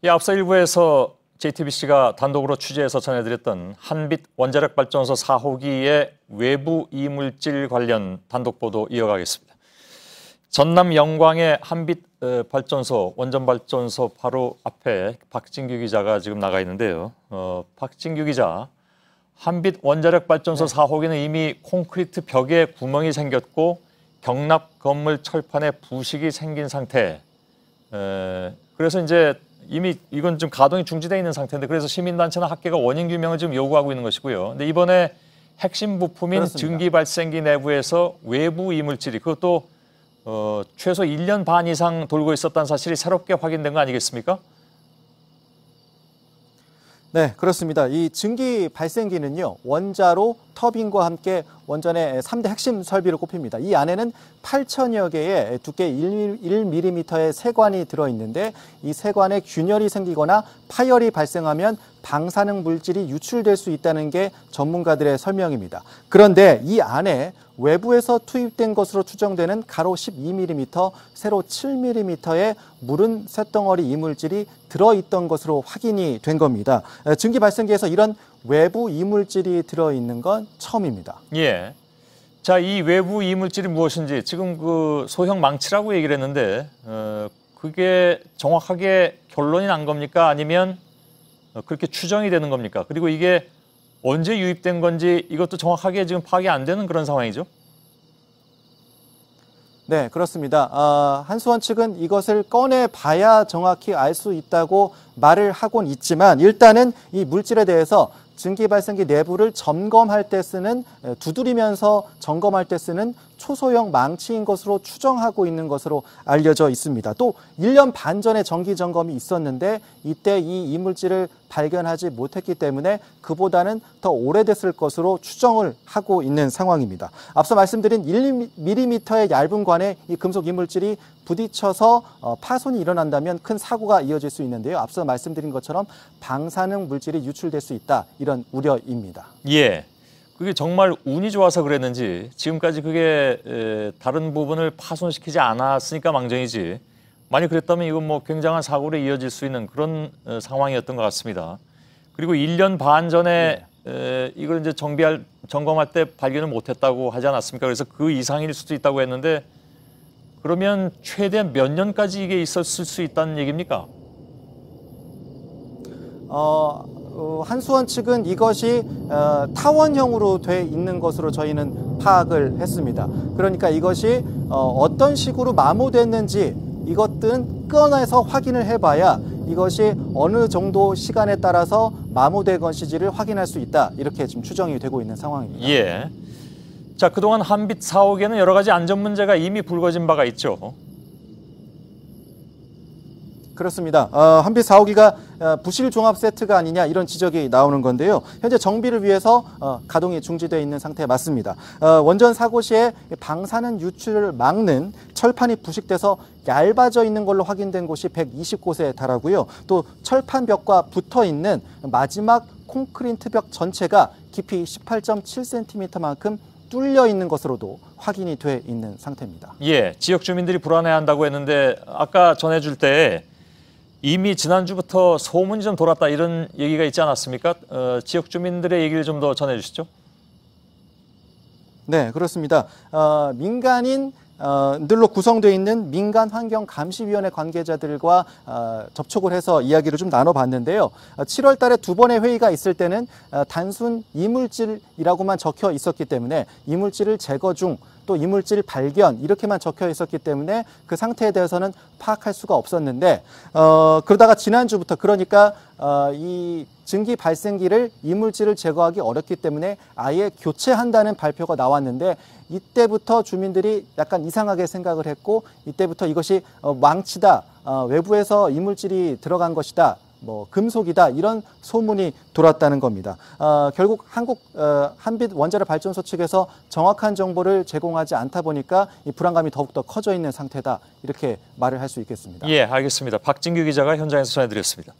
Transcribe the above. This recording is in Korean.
앞서 일부에서 JTBC가 단독으로 취재해서 전해드렸던 한빛 원자력 발전소 4호기의 외부 이물질 관련 단독 보도 이어가겠습니다. 전남 영광의 한빛 발전소, 원전 발전소 바로 앞에 박진규 기자가 지금 나가 있는데요. 박진규 기자, 한빛 원자력 발전소 4호기는 이미 콘크리트 벽에 구멍이 생겼고 경납 건물 철판에 부식이 생긴 상태. 그래서 이제 이미 이건 좀 가동이 중지되어 있는 상태인데, 그래서 시민단체나 학계가 원인 규명을 지금 요구하고 있는 것이고요. 근데 이번에 핵심 부품인 그렇습니다. 증기 발생기 내부에서 외부 이물질이, 그것도 최소 1년 반 이상 돌고 있었다는 사실이 새롭게 확인된 거 아니겠습니까? 네, 그렇습니다. 이 증기 발생기는요, 원자로, 터빈과 함께 원전의 3대 핵심 설비로 꼽힙니다. 이 안에는 8천여 개의 두께 1mm의 세관이 들어있는데, 이 세관에 균열이 생기거나 파열이 발생하면 방사능 물질이 유출될 수 있다는 게 전문가들의 설명입니다. 그런데 이 안에 외부에서 투입된 것으로 추정되는 가로 12mm, 세로 7mm의 무른 쇳덩어리 이물질이 들어있던 것으로 확인이 된 겁니다. 증기 발생기에서 이런 외부 이물질이 들어있는 건 처음입니다. 예. 자, 이 외부 이물질이 무엇인지 지금 그 소형 망치라고 얘기를 했는데, 그게 정확하게 결론이 난 겁니까? 아니면 그렇게 추정이 되는 겁니까? 그리고 이게 언제 유입된 건지 이것도 정확하게 지금 파악이 안 되는 그런 상황이죠? 네, 그렇습니다. 한수원 측은 이것을 꺼내봐야 정확히 알 수 있다고 말을 하곤 있지만, 일단은 이 물질에 대해서 증기 발생기 내부를 점검할 때 쓰는, 두드리면서 점검할 때 쓰는 초소형 망치인 것으로 추정하고 있는 것으로 알려져 있습니다. 또 1년 반 전에 정기 점검이 있었는데 이때 이 이물질을 발견하지 못했기 때문에 그보다는 더 오래됐을 것으로 추정을 하고 있는 상황입니다. 앞서 말씀드린 1mm의 얇은 관에 이 금속 이물질이 부딪혀서 파손이 일어난다면 큰 사고가 이어질 수 있는데요. 앞서 말씀드린 것처럼 방사능 물질이 유출될 수 있다, 이런 우려입니다. 예. 그게 정말 운이 좋아서 그랬는지 지금까지 그게 다른 부분을 파손시키지 않았으니까 망정이지, 만약 그랬다면 이건 뭐 굉장한 사고로 이어질 수 있는 그런 상황이었던 것 같습니다. 그리고 1년 반 전에 이걸 이제 점검할 때 발견을 못했다고 하지 않았습니까? 그래서 그 이상일 수도 있다고 했는데, 그러면 최대한 몇 년까지 이게 있었을 수 있다는 얘기입니까? 한수원 측은 이것이 타원형으로 돼 있는 것으로 저희는 파악을 했습니다. 그러니까 이것이 어떤 식으로 마모됐는지 이것들은 꺼내서 확인을 해봐야 이것이 어느 정도 시간에 따라서 마모된 것인지를 확인할 수 있다, 이렇게 지금 추정이 되고 있는 상황입니다. 예. 자, 그동안 한빛 4호기에는 여러 가지 안전 문제가 이미 불거진 바가 있죠. 그렇습니다. 한빛 4호기가 부실 종합 세트가 아니냐, 이런 지적이 나오는 건데요. 현재 정비를 위해서 가동이 중지되어 있는 상태 맞습니다. 원전 사고 시에 방사능 유출을 막는 철판이 부식돼서 얇아져 있는 걸로 확인된 곳이 120곳에 달하고요. 또 철판벽과 붙어 있는 마지막 콘크리트 벽 전체가 깊이 18.7cm만큼 뚫려 있는 것으로도 확인이 돼 있는 상태입니다. 예, 지역 주민들이 불안해한다고 했는데 아까 전해줄 때 이미 지난주부터 소문이 좀 돌았다, 이런 얘기가 있지 않았습니까? 지역 주민들의 얘기를 좀 더 전해주시죠. 네, 그렇습니다. 민간인들로 구성되어 있는 민간환경감시위원회 관계자들과 접촉을 해서 이야기를 좀 나눠봤는데요. 7월 달에 2번의 회의가 있을 때는 단순 이물질이라고만 적혀 있었기 때문에 이물질을 제거 중, 또 이물질 발견, 이렇게만 적혀 있었기 때문에 그 상태에 대해서는 파악할 수가 없었는데, 그러다가 지난주부터, 그러니까 이 증기 발생기를, 이물질을 제거하기 어렵기 때문에 아예 교체한다는 발표가 나왔는데, 이때부터 주민들이 약간 이상하게 생각을 했고, 이때부터 이것이 망치다, 외부에서 이물질이 들어간 것이다, 뭐 금속이다, 이런 소문이 돌았다는 겁니다. 결국 한빛 원자력 발전소 측에서 정확한 정보를 제공하지 않다 보니까 이 불안감이 더욱더 커져 있는 상태다, 이렇게 말을 할 수 있겠습니다. 예, 알겠습니다. 박진규 기자가 현장에서 전해드렸습니다.